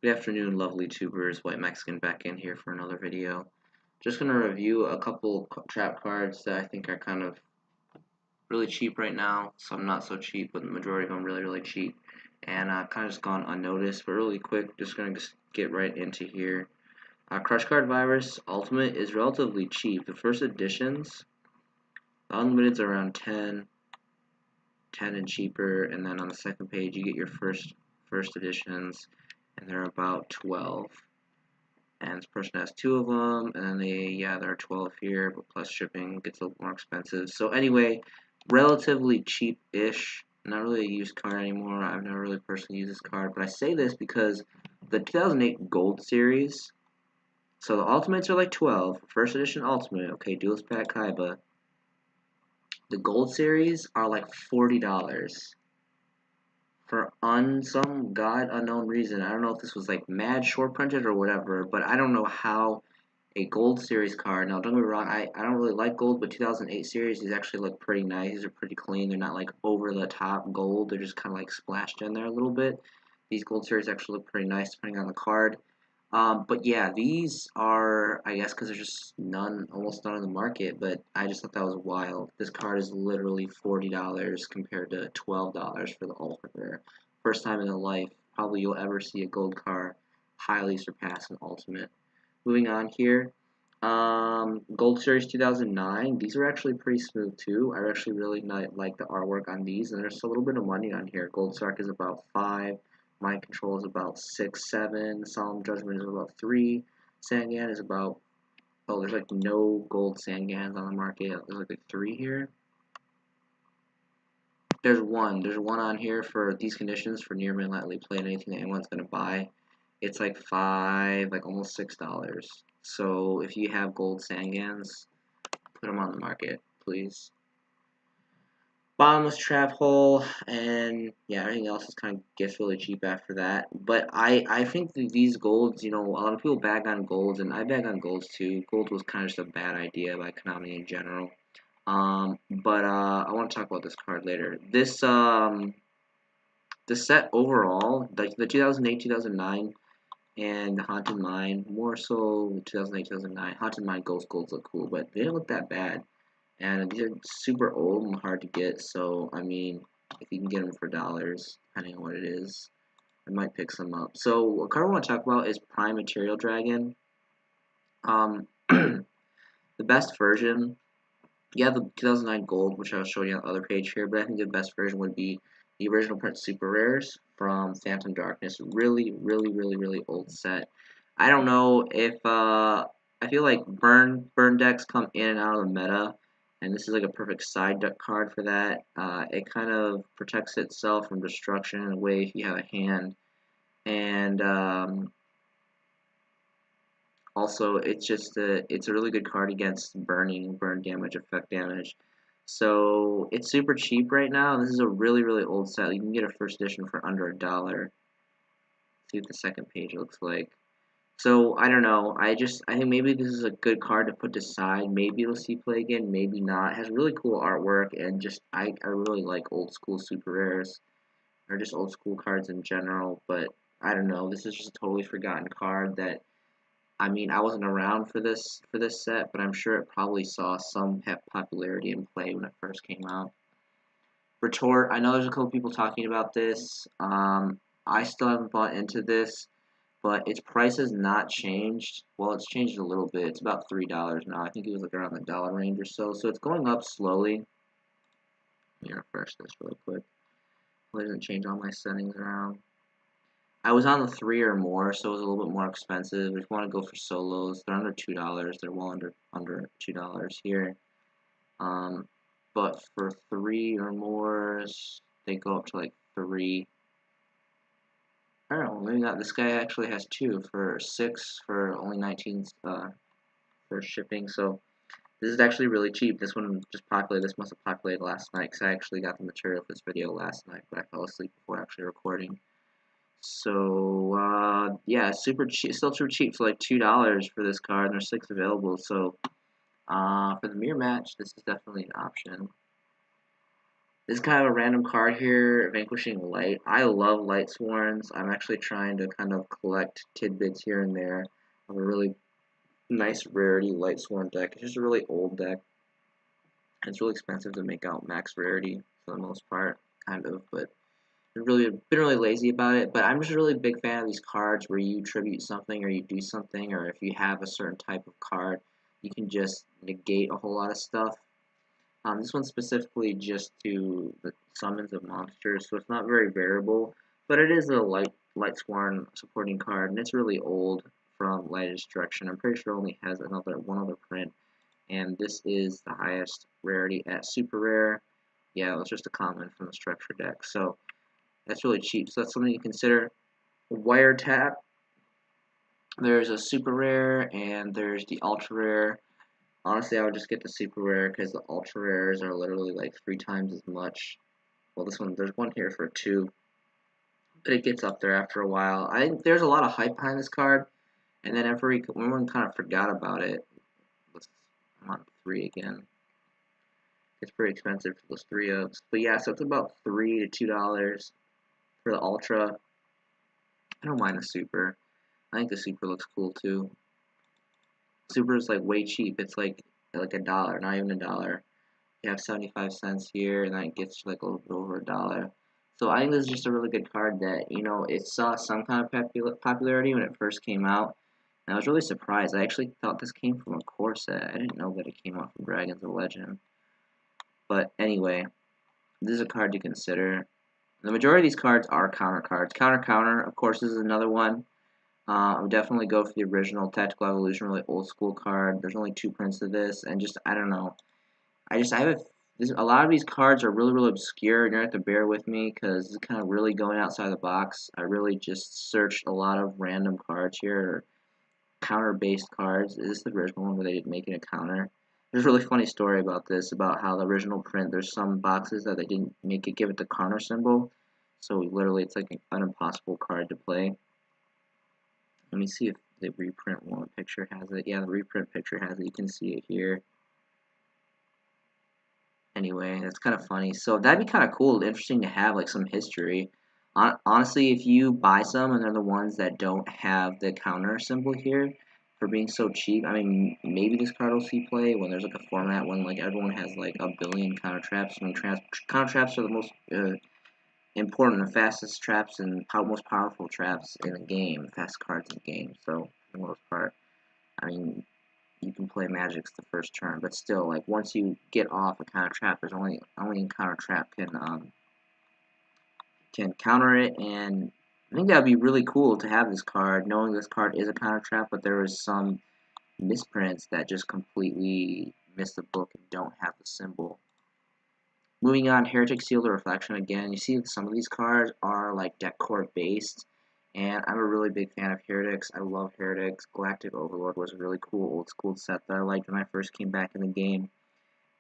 Good afternoon, lovely tubers. White Mexican back in here for another video. Just going to review a couple trap cards that I think are kind of really cheap right now. Some not so cheap, but the majority of them really cheap. And kind of just gone unnoticed, but really quick, just going to get right into here. Crush Card Virus Ultimate is relatively cheap. The first editions, the Unlimited's around 10 and cheaper, and then on the second page you get your first editions, and they're about 12. And this person has two of them, and then there are 12 here, but plus shipping gets a little more expensive. So anyway, relatively cheap-ish. Not really a used card anymore. I've never really personally used this card, but I say this because the 2008 Gold Series, so the Ultimates are like 12, first edition Ultimate, okay, Duelist Pack Kaiba. The Gold Series are like $40. For some god unknown reason. I don't know if this was like mad short printed or whatever, but I don't know how a gold series card. Now don't get me wrong, I don't really like gold, but 2008 series these actually look pretty nice. These are pretty clean. They're not like over the top gold. They're just kind of like splashed in there a little bit. These gold series actually look pretty nice depending on the card. But yeah, these are, I guess, because there's just almost none on the market. But I just thought that was wild. This card is literally $40 compared to $12 for the Ultimate Rare. First time in the life probably you'll ever see a gold card highly surpass an Ultimate. Moving on here, Gold Series 2009. These are actually pretty smooth too. I actually really like the artwork on these, and there's a little bit of money on here. Gold Sark is about 5. Mind Control is about 6, 7. Solemn Judgment is about 3. Sangan is about, oh, there's like no gold Sangans on the market. There's like 3 here. There's one on here for these conditions for near min lightly played, anything that anyone's gonna buy. It's like 5, like almost $6. So if you have gold Sangans, put them on the market, please. Bottomless trap hole, and yeah, everything else is kind of gets really cheap after that. But I think that these golds, a lot of people bag on golds, and I bag on golds too. Gold was kind of just a bad idea by Konami in general. But I want to talk about this card later. The set overall, like the 2008, 2009, and the Haunted Mine, more so 2008, 2009. Haunted Mine Ghost Golds look cool, but they didn't look that bad. And these are super old and hard to get, so I mean, if you can get them for dollars, depending on what it is, I might pick some up. So a card I want to talk about is Prime Material Dragon. The best version, yeah, the 2009 Gold, which I was showing you on the other page here, but I think the best version would be the original print Super Rares from Phantom Darkness. Really old set. I don't know if, I feel like burn decks come in and out of the meta, and this is like a perfect side deck card for that. It kind of protects itself from destruction in a way if you have a hand, and also it's a really good card against burn damage, effect damage. So it's super cheap right now. This is a really old set. You can get a first edition for under $1. See what the second page looks like. So I don't know. I think maybe this is a good card to put aside. Maybe it'll see play again. Maybe not. It has really cool artwork, and just I really like old school super rares, or just old school cards in general. But I don't know. This is just a totally forgotten card that, I mean, I wasn't around for this set, but I'm sure it probably saw some popularity in play when it first came out. Retort. I know there's a couple people talking about this. I still haven't bought into this, but its price has not changed. Well, it's changed a little bit. It's about $3 now. I think it was like around the dollar range or so. So it's going up slowly. Let me refresh this real quick. Well, it doesn't change all my settings around. I was on the 3 or more, so it was a little bit more expensive. If you want to go for solos, they're under $2. They're well under $2 here. But for 3 or more, they go up to like 3. I don't know, maybe not. This guy actually has 2 for 6 for only 19 for shipping. So this is actually really cheap. This one just populated. This must have populated last night because I actually got the material for this video last night, but I fell asleep before actually recording. So yeah, super cheap, still super cheap for like $2 for this card, and there's 6 available. So for the mirror match, this is definitely an option. This is kind of a random card here, Vanquishing Light. I love Light Sworns. I'm actually trying to kind of collect tidbits here and there of a really nice rarity Light Sworn deck. It's just a really old deck. It's really expensive to make out max rarity for the most part, kind of, but I've really been really lazy about it. But I'm just a really big fan of these cards where you tribute something or you do something, or if you have a certain type of card, you can just negate a whole lot of stuff. This one's specifically just to the summons of monsters, so it's not very variable, but it is a light sworn supporting card, and it's really old from Light Destruction. I'm pretty sure it only has one other print, and this is the highest rarity at super rare. Yeah, it was just a common from the structure deck, so that's really cheap. So that's something to consider. Wiretap. There's a super rare, and there's the ultra rare. Honestly, I would just get the super rare because the ultra rares are literally like 3 times as much. Well, there's one here for 2, but it gets up there after a while. I think there's a lot of hype behind this card, and then everyone kind of forgot about it. I'm on 3 again. It's pretty expensive for those 3 oaks. But yeah, so it's about $3 to $2 for the ultra. I don't mind the super. I think the super looks cool too. Super is like way cheap. It's like $1, not even $1. You have 75 cents here, and that gets like a little bit over $1. So I think this is just a really good card that, it saw some kind of popularity when it first came out. And I was really surprised. I actually thought this came from a core set. I didn't know that it came out from Dragons of Legend. But anyway, this is a card to consider. The majority of these cards are counter cards. Counter, of course, this is another one. I would definitely go for the original Tactical Evolution, really old school card. There's only 2 prints of this, and just, I don't know. I have a lot of these cards are really, really obscure, and you're going to have to bear with me, because this is kind of really going outside the box. I really just searched a lot of random cards here, counter-based cards. Is this the original one where they didn't make it a counter? There's a really funny story about this, about how the original print, there's some boxes that they didn't give it the counter symbol, so literally it's like an impossible card to play. Let me see if the reprint one picture has it. Yeah, the reprint picture has it. You can see it here. Anyway, that's kind of funny. So that'd be kind of cool, interesting to have like some history. Honestly, if you buy some and they're the ones that don't have the counter symbol here for being so cheap, I mean, maybe this card will see play when there's like a format when like everyone has like a billion counter traps. I mean, counter traps are the most important and fastest traps and most powerful traps in the game, fast cards in the game. So for the most part, I mean, you can play Magic's the first turn, but still, like once you get off a counter trap, there's only a counter trap can counter it, and I think that'd be really cool to have this card, knowing this card is a counter trap, but there is some misprints that just completely miss the book and don't have the symbol. Moving on, Heretic Seal the Reflection again. You see some of these cards are like deck core based, and I'm a really big fan of Heretics. I love Heretics. Galactic Overlord was a really cool old school set that I liked when I first came back in the game.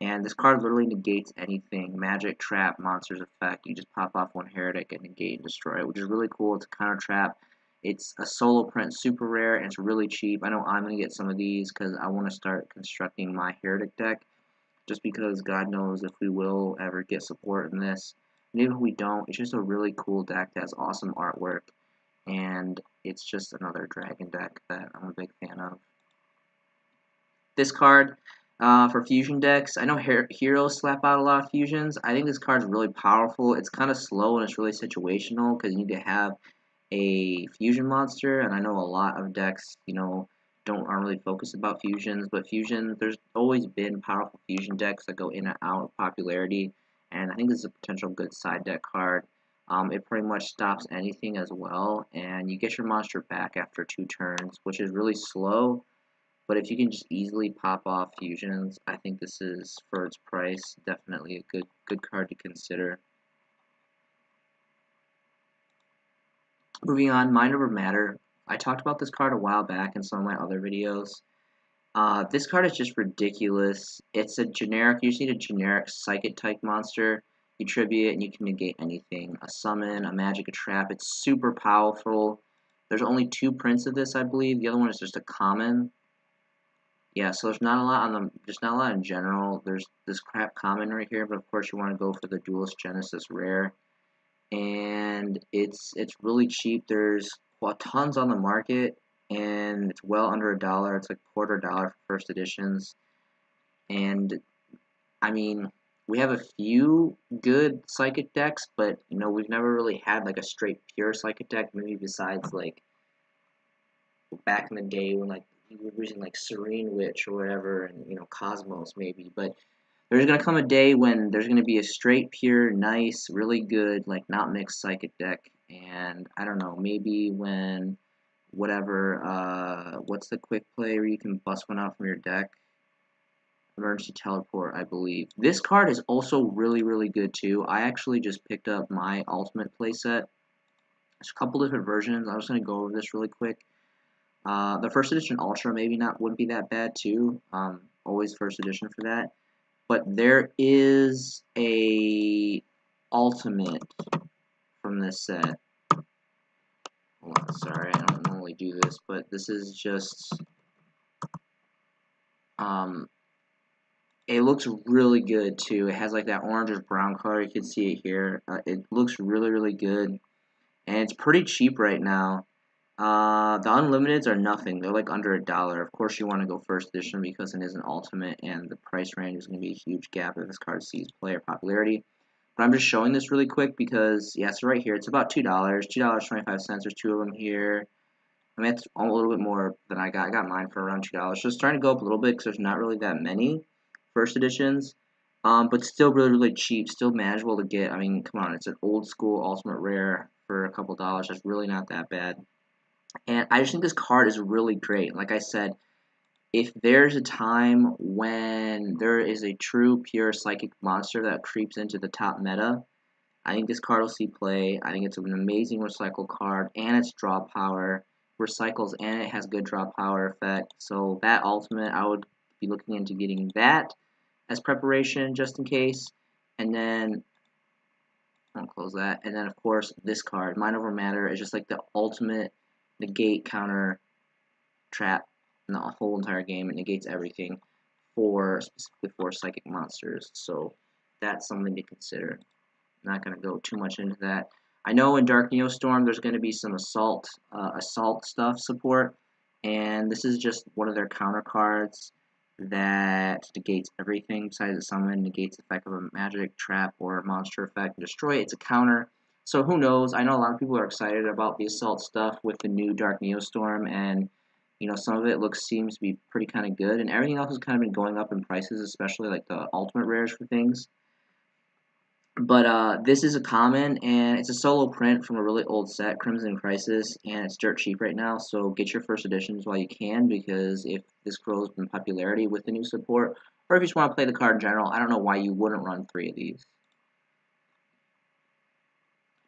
And this card literally negates anything. Magic, trap, monsters, effect. You just pop off one Heretic and negate and destroy it, which is really cool. It's a counter trap. It's a solo print, super rare, and it's really cheap. I know I'm going to get some of these because I want to start constructing my Heretic deck. Just because God knows if we will ever get support in this. And even if we don't, it's just a really cool deck that has awesome artwork. And it's just another dragon deck that I'm a big fan of. This card, for fusion decks, I know heroes slap out a lot of fusions. I think this card's really powerful. It's kind of slow and it's really situational because you need to have a fusion monster. And I know a lot of decks, aren't really focused about fusions, but there's always been powerful fusion decks that go in and out of popularity, and I think this is a potential good side deck card. It pretty much stops anything as well, and you get your monster back after 2 turns, which is really slow, but if you can just easily pop off fusions, I think this is, for its price, definitely a good card to consider. Moving on, Mind Over Matter. I talked about this card a while back in some of my other videos. This card is just ridiculous. It's a generic, you just need a generic psychic type monster. You tribute it and you can negate anything. A summon, a magic, a trap. It's super powerful. There's only 2 prints of this, I believe. The other one is just a common. yeah, so there's not a lot on the, just not a lot in general. There's this crap common right here, but of course you want to go for the Duelist Genesis rare, and it's really cheap. There's tons on the market, and it's well under $1. It's like $1/4 for first editions, and I mean, we have a few good psychic decks, but you know we've never really had like a straight pure psychic deck. Maybe besides like back in the day when like you were using like Serene Witch or whatever, and you know Cosmos maybe. But there's gonna come a day when there's gonna be a straight pure, nice, really good like not mixed psychic deck, and I don't know, maybe when whatever what's the quick play where you can bust one out from your deck? Emergency Teleport, I believe. This card is also really, really good too. I actually just picked up my Ultimate playset. There's a couple different versions. I'm just gonna go over this really quick. The first edition Ultra maybe not wouldn't be that bad too. Always first edition for that. But there is a Ultimate from this set. Hold on, sorry, I don't normally do this, but this is just um, it looks really good too. It has like that orange brown color. You can see it here. It looks really, really good, and it's pretty cheap right now. The unlimiteds are nothing. They're like under $1. Of course, you want to go first edition because it is an ultimate, and the price range is going to be a huge gap if this card sees player popularity. But I'm just showing this really quick because yeah, so right here it's about $2. $2.25. There's two of them here. I mean, it's a little bit more than I got. I got mine for around $2. So it's starting to go up a little bit because there's not really that many first editions. But still really, really cheap, still manageable to get. I mean, come on, it's an old school ultimate rare for a couple dollars. That's really not that bad. And I just think this card is really great. Like I said, if there's a time when there is a true pure psychic monster that creeps into the top meta, I think this card will see play. I think it's an amazing recycle card, and its draw power recycles, and it has good draw power effect. So that ultimate, I would be looking into getting that as preparation just in case. And then I'll close that. And then of course this card, Mind Over Matter, is just like the ultimate negate counter trap in the whole entire game. It negates everything for specifically for psychic monsters. So that's something to consider. Not going to go too much into that. I know in Dark Neostorm there's going to be some assault stuff support, and this is just one of their counter cards that negates everything besides a summon, negates the effect of a magic, trap, or monster effect, and destroy. It's a counter. So who knows? I know a lot of people are excited about the assault stuff with the new Dark Neostorm, and you know some of it seems to be pretty kind of good, and everything else has kind of been going up in prices, especially like the ultimate rares for things. But this is a common, and it's a solo print from a really old set, Crimson Crisis, and it's dirt cheap right now, so get your first editions while you can, because if this grows in popularity with the new support, or if you just want to play the card in general, I don't know why you wouldn't run 3 of these.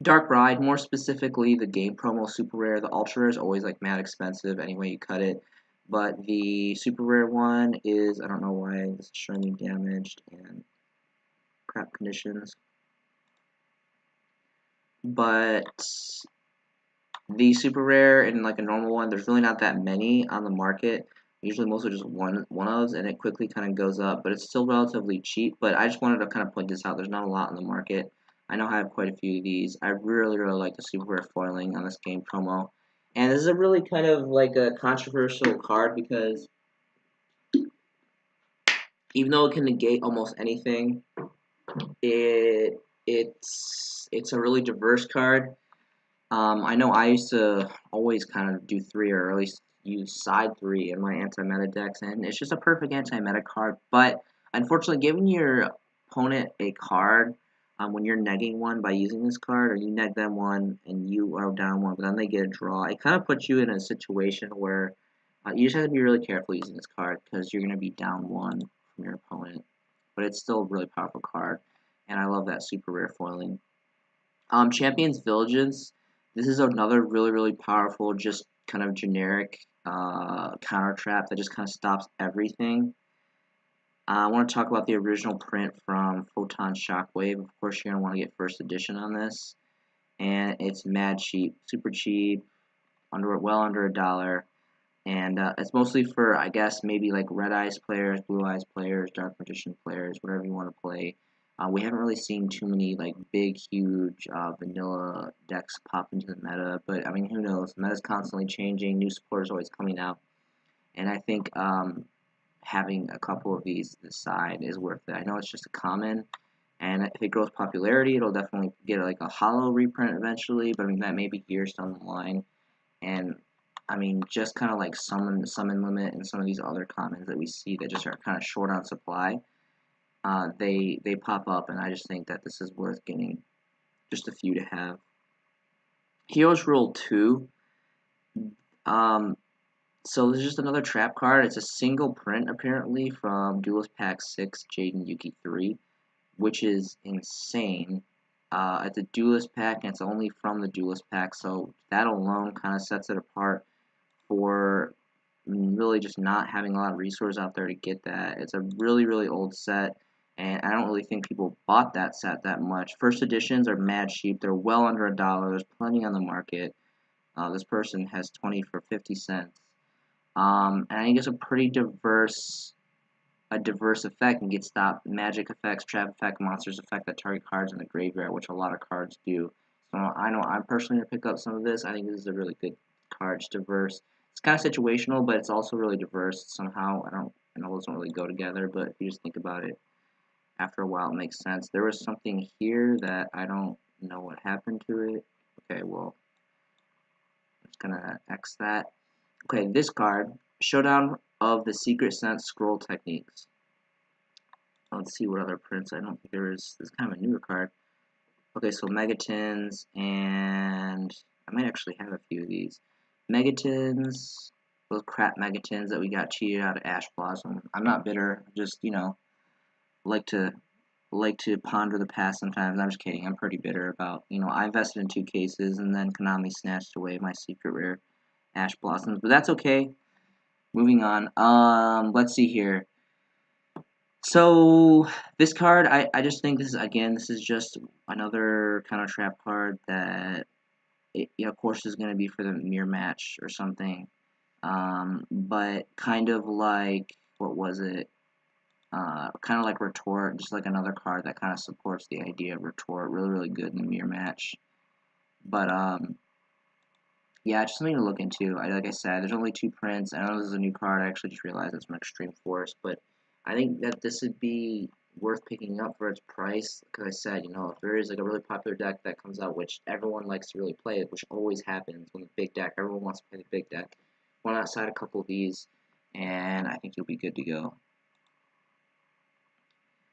Dark Bride, more specifically the game promo super rare. The ultra rare is always like mad expensive anyway you cut it, but the super rare one is, I don't know why this is showing me damaged and crap conditions. But the super rare and like a normal one, there's really not that many on the market. Usually mostly just one of those, and it quickly kind of goes up, but it's still relatively cheap. But I just wanted to kind of point this out. There's not a lot on the market. I know I have quite a few of these. I really, really like the super rare foiling on this game promo. And this is a really kind of like a controversial card because even though it can negate almost anything, it's a really diverse card. I know I used to always kind of do 3 or at least use side 3 in my anti-meta decks, and it's just a perfect anti-meta card. But unfortunately, giving your opponent a card when you're negging one by using this card, or you neg them one and you are down one, but then they get a draw, it kind of puts you in a situation where you just have to be really careful using this card because you're going to be down one from your opponent. But it's still a really powerful card, and I love that super rare foiling. Champions Villages. This is another really, really powerful, just kind of generic counter trap that just kind of stops everything. I want to talk about the original print from Photon Shockwave. Of course, you're going to want to get first edition on this. And it's mad cheap, super cheap, well under $1. And it's mostly for, I guess, maybe like Red Eyes players, Blue Eyes players, Dark Magician players, whatever you want to play. We haven't really seen too many like big, huge vanilla decks pop into the meta, but I mean, who knows? The meta's constantly changing, new supporters always coming out, and I think having a couple of these this side is worth it. I know it's just a common, and if it grows popularity, it'll definitely get like a hollow reprint eventually, but I mean, that may be years down the line. And I mean, just kind of like summon limit and some of these other commons that we see that just are kind of short on supply, they pop up, and I just think that this is worth getting just a few to have. Heroes Rule 2. Um, so this is just another trap card. It's a single print apparently from Duelist Pack 6 Jaden Yuki 3, which is insane. It's a Duelist Pack, and it's only from the Duelist Pack, so that alone kind of sets it apart for really just not having a lot of resources out there to get that. It's a really, really old set, and I don't really think people bought that set that much. First editions are mad cheap. They're well under $1. There's plenty on the market. This person has 20 for 50 cents. And I think it's a pretty diverse effect and get stop magic effects, trap effect, monsters effect that target cards in the graveyard, which a lot of cards do. So I know I'm personally gonna pick up some of this. I think this is a really good card. It's diverse. It's kind of situational, but it's also really diverse somehow. I know those don't really go together, but if you just think about it, after a while it makes sense. There was something here that I don't know what happened to it. Okay, well, I'm just gonna X that. Okay, this card, Showdown of the Secret Sense Scroll Techniques. Let's see what other prints. I don't think there is. This is kind of a newer card. Okay, so Megatins, and I might actually have a few of these. Megatins, those crap Megatins that we got cheated out of Ash Blossom. I'm not bitter. Just, you know, like to ponder the past sometimes. I'm just kidding. I'm pretty bitter about, you know, I invested in 2 cases and then Konami snatched away my secret rare Ash Blossoms, but that's okay. Moving on. Let's see here. So this card, I just think this is just another kind of trap card that of course is going to be for the mirror match or something. But kind of like, what was it? Kind of like Retort, just like another card that kind of supports the idea of Retort. Really, really good in the mirror match. But yeah, just something to look into. Like I said, there's only 2 prints. I know this is a new card. I actually just realized it's from Extreme Force, but I think that this would be worth picking up for its price. Because I said, you know, if there is like a really popular deck that comes out, which everyone likes to really play, which always happens when the big deck, everyone wants to play the big deck. Why not side a couple of these, and I think you'll be good to go.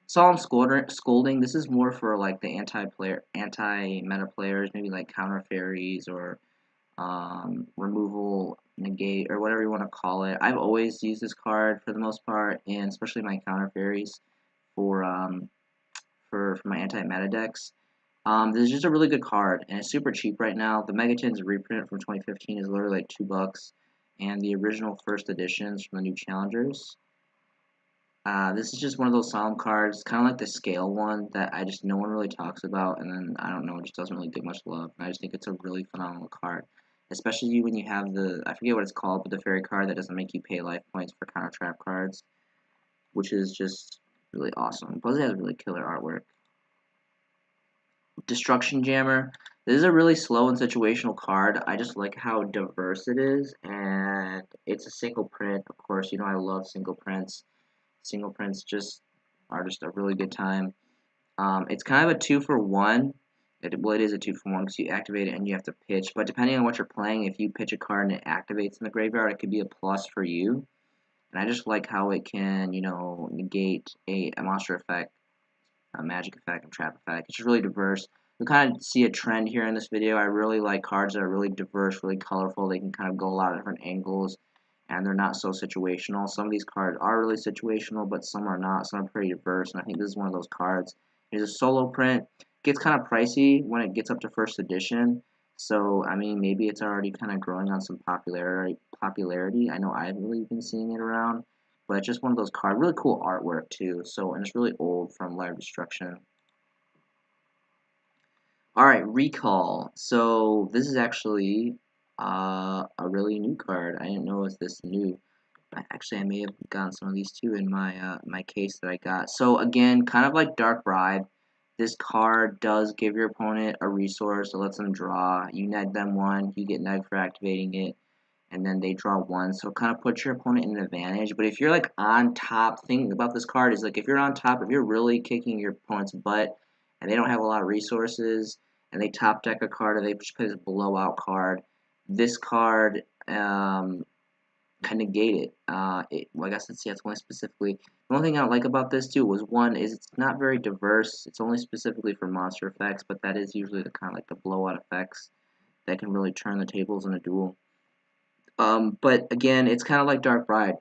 Solemn Scolding. This is more for like the anti-meta players, maybe like counter fairies or removal, negate, or whatever you want to call it. I've always used this card for the most part, and especially my counter fairies for for my anti-meta decks. This is just a really good card, and it's super cheap right now. The Megatins reprint from 2015 is literally like $2, and the original first editions from the new challengers. This is just one of those solemn cards, kind of like the scale one that no one really talks about, and then I don't know, it just doesn't really get much love. And I just think it's a really phenomenal card, especially when you have I forget what it's called, but the fairy card that doesn't make you pay life points for counter trap cards, which is just really awesome. Plus, it has really killer artwork. Destruction Jammer. This is a really slow and situational card. I just like how diverse it is, and it's a single print. Of course, you know I love single prints. Single prints are just a really good time. It's kind of a 2-for-1. Well, it is a 2-for-1 because you activate it and you have to pitch. But depending on what you're playing, if you pitch a card and it activates in the graveyard, it could be a plus for you. And I just like how it can, you know, negate a monster effect, a magic effect, and trap effect. It's just really diverse. You kind of see a trend here in this video. I really like cards that are really diverse, really colorful. They can kind of go a lot of different angles, and they're not so situational. Some of these cards are really situational, but some are not. Some are pretty diverse, and I think this is one of those cards. It's a solo print. It gets kind of pricey when it gets up to first edition. So, I mean, maybe it's already kind of growing on some popularity. I know I've really been seeing it around, but it's just one of those cards. Really cool artwork, too. So, and it's really old from Live Destruction. Alright, Recall. So, this is actually a really new card. I didn't know it was this new. Actually, I may have gotten some of these too in my my case that I got. So again, kind of like Dark Bribe, this card does give your opponent a resource. It lets them draw. You neg them one, you get neg for activating it, and then they draw one. So it kind of puts your opponent in an advantage. But if you're like on top, thing about this card is like if you're on top, if you're really kicking your opponent's butt, and they don't have a lot of resources, and they top deck a card, or they just play this blowout card, this card can negate it. Like I said, see, that's only specifically. The only thing I like about this too was one is it's not very diverse. It's only specifically for monster effects, but that is usually the kind of like the blowout effects that can really turn the tables in a duel. But again, it's kind of like Dark Bride.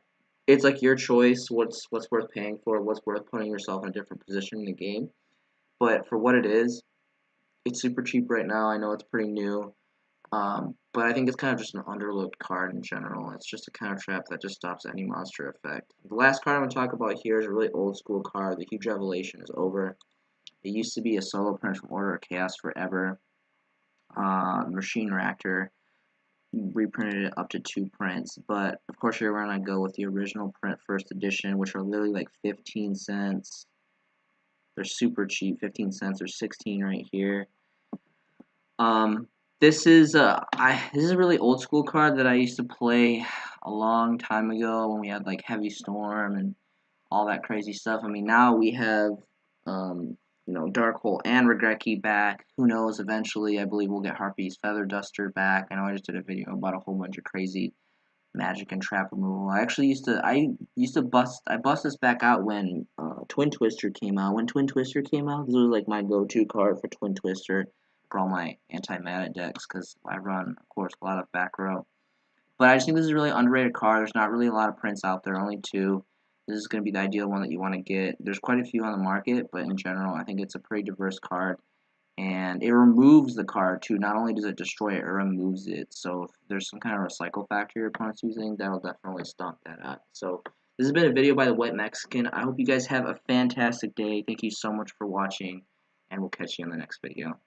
It's like your choice. What's worth paying for? What's worth putting yourself in a different position in the game? But for what it is, it's super cheap right now. I know it's pretty new. But I think it's kind of just an underlooked card in general. It's just a counter trap that just stops any monster effect. The last card I'm going to talk about here is a really old school card. The Huge Revelation is over. It used to be a solo print from Order of Chaos forever. Machine Reactor reprinted it up to 2 prints, but of course you're going to go with the original print first edition, which are literally like 15 cents. They're super cheap, 15 cents or 16 right here. This is a really old school card that I used to play a long time ago when we had like Heavy Storm and all that crazy stuff. I mean, now we have Dark Hole and Regreki back. Who knows? Eventually, I believe we'll get Harpy's Feather Duster back. I know I just did a video about a whole bunch of crazy magic and trap removal. I bust this back out when Twin Twister came out. When Twin Twister came out, this was like my go-to card for Twin Twister for all my anti-mana decks because I run, of course, a lot of back row. But I just think this is a really underrated card. There's not really a lot of prints out there, only 2. This is going to be the ideal one that you want to get. There's quite a few on the market, but in general, I think it's a pretty diverse card. And it removes the card too. Not only does it destroy it, it removes it. So if there's some kind of recycle factor your opponent's using, that'll definitely stomp that out. So this has been a video by the White Mexican. I hope you guys have a fantastic day. Thank you so much for watching, and we'll catch you in the next video.